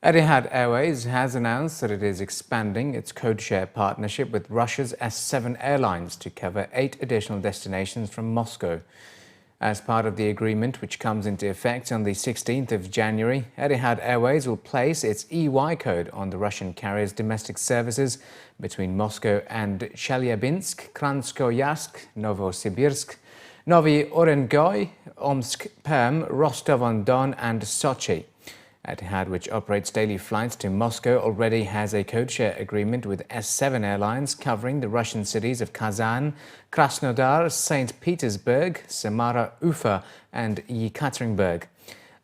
Etihad Airways has announced that it is expanding its codeshare partnership with Russia's S7 Airlines to cover 8 additional destinations from Moscow. As part of the agreement, which comes into effect on the 16th of January, Etihad Airways will place its EY code on the Russian carrier's domestic services between Moscow and Chelyabinsk, Kranskoyarsk, Novosibirsk, Novy Orengoy, Omsk, Perm, Rostov-on-Don and Sochi. Etihad, which operates daily flights to Moscow, already has a codeshare agreement with S7 Airlines covering the Russian cities of Kazan, Krasnodar, St. Petersburg, Samara, Ufa and Yekaterinburg.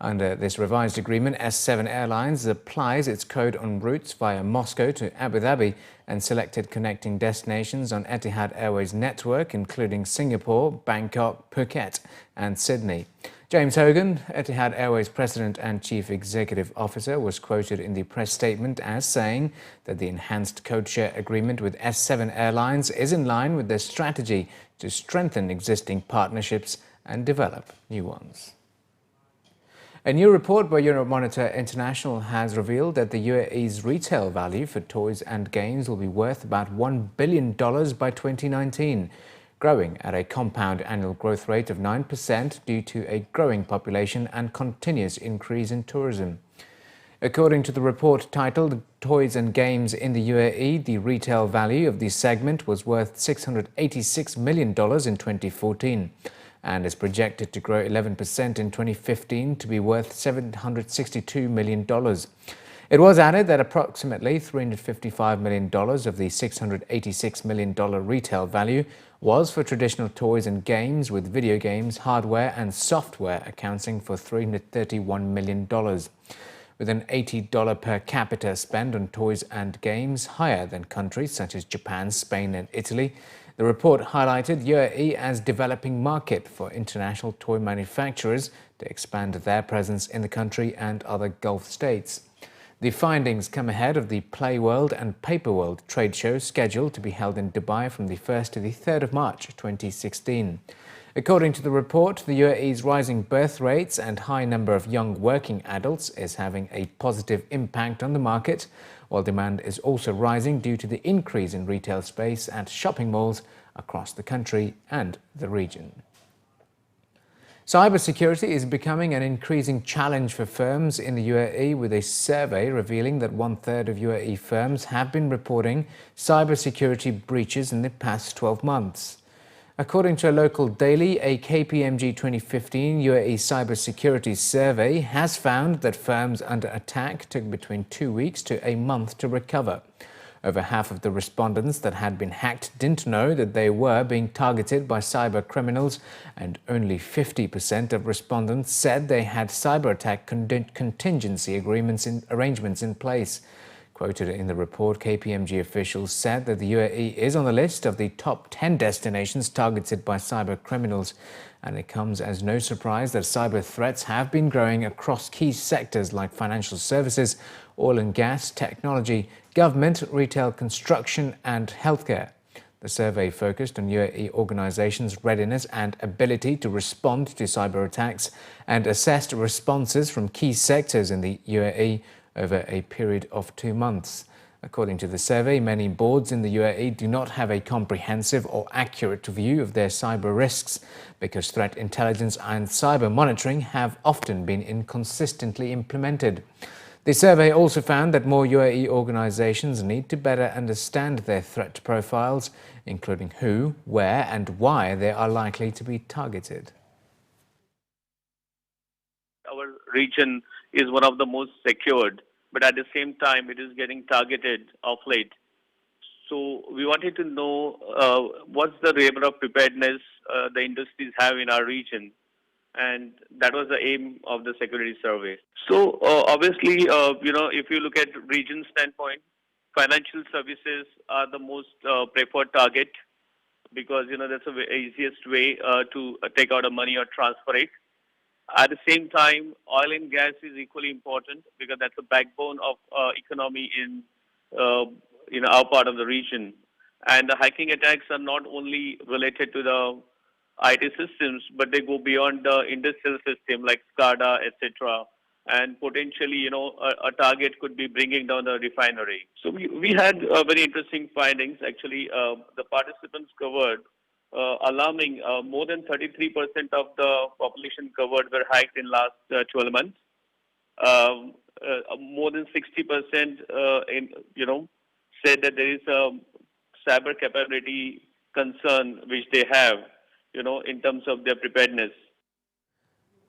Under this revised agreement, S7 Airlines applies its code on routes via Moscow to Abu Dhabi and selected connecting destinations on Etihad Airways network, including Singapore, Bangkok, Phuket and Sydney. James Hogan, Etihad Airways President and Chief Executive Officer, was quoted in the press statement as saying that the enhanced codeshare agreement with S7 Airlines is in line with their strategy to strengthen existing partnerships and develop new ones. A new report by Euromonitor International has revealed that the UAE's retail value for toys and games will be worth about $1 billion by 2019. Growing at a compound annual growth rate of 9% due to a growing population and continuous increase in tourism. According to the report titled Toys and Games in the UAE, the retail value of the segment was worth $686 million in 2014 and is projected to grow 11% in 2015 to be worth $762 million. It was added that approximately $355 million of the $686 million retail value was for traditional toys and games, with video games, hardware and software accounting for $331 million. With an $80 per capita spend on toys and games, higher than countries such as Japan, Spain and Italy, the report highlighted UAE as developing market for international toy manufacturers to expand their presence in the country and other Gulf states. The findings come ahead of the Playworld and Paperworld trade shows scheduled to be held in Dubai from the 1st to the 3rd of March 2016. According to the report, the UAE's rising birth rates and high number of young working adults is having a positive impact on the market, while demand is also rising due to the increase in retail space at shopping malls across the country and the region. Cybersecurity is becoming an increasing challenge for firms in the UAE, with a survey revealing that 1/3 of UAE firms have been reporting cybersecurity breaches in the past 12 months. According to a local daily, a KPMG 2015 UAE cybersecurity survey has found that firms under attack took between 2 weeks to a month to recover. Over half of the respondents that had been hacked didn't know that they were being targeted by cyber criminals, and only 50% of respondents said they had cyber attack contingency arrangements in place. Quoted in the report, KPMG officials said that the UAE is on the list of the top 10 destinations targeted by cyber criminals, and it comes as no surprise that cyber threats have been growing across key sectors like financial services, oil and gas, technology, government, retail, construction and healthcare. The survey focused on UAE organizations' readiness and ability to respond to cyber attacks and assessed responses from key sectors in the UAE over a period of 2 months. According to the survey, many boards in the UAE do not have a comprehensive or accurate view of their cyber risks because threat intelligence and cyber monitoring have often been inconsistently implemented. The survey also found that more UAE organizations need to better understand their threat profiles, including who, where and why they are likely to be targeted. Our region is one of the most secured, but at the same time, it is getting targeted of late. So we wanted to know what's the level of preparedness the industries have in our region, and that was the aim of the security survey. So obviously, if you look at region standpoint, financial services are the most preferred target because that's the easiest way to take out the money or transfer it. At the same time, oil and gas is equally important because that's the backbone of economy in our part of the region. And the hacking attacks are not only related to the IT systems, but they go beyond the industrial system like SCADA, etc. and potentially, a target could be bringing down the refinery. So we had very interesting findings. Actually, the participants covered alarming more than 33% of the population covered were hiked in last 12 months. More than 60% said that there is a cyber capability concern which they have, in terms of their preparedness.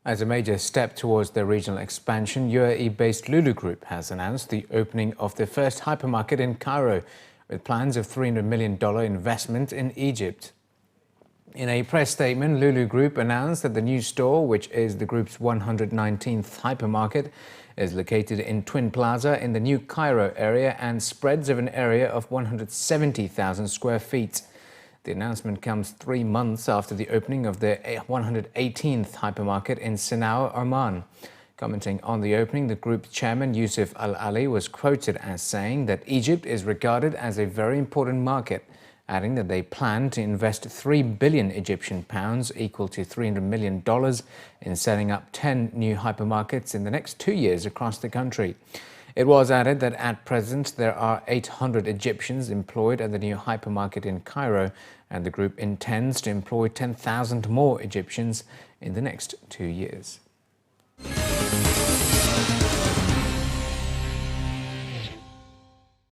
As a major step towards their regional expansion, UAE-based Lulu Group has announced the opening of their first hypermarket in Cairo, with plans of $300 million investment in Egypt. In a press statement, Lulu Group announced that the new store, which is the group's 119th hypermarket, is located in Twin Plaza in the new Cairo area and spreads over an area of 170,000 square feet. The announcement comes 3 months after the opening of the 118th hypermarket in Sinai, Oman. Commenting on the opening, the group chairman Yusuf Al-Ali was quoted as saying that Egypt is regarded as a very important market, adding that they plan to invest 3 billion Egyptian pounds, equal to $300 million, in setting up 10 new hypermarkets in the next 2 years across the country. It was added that at present there are 800 Egyptians employed at the new hypermarket in Cairo, and the group intends to employ 10,000 more Egyptians in the next 2 years.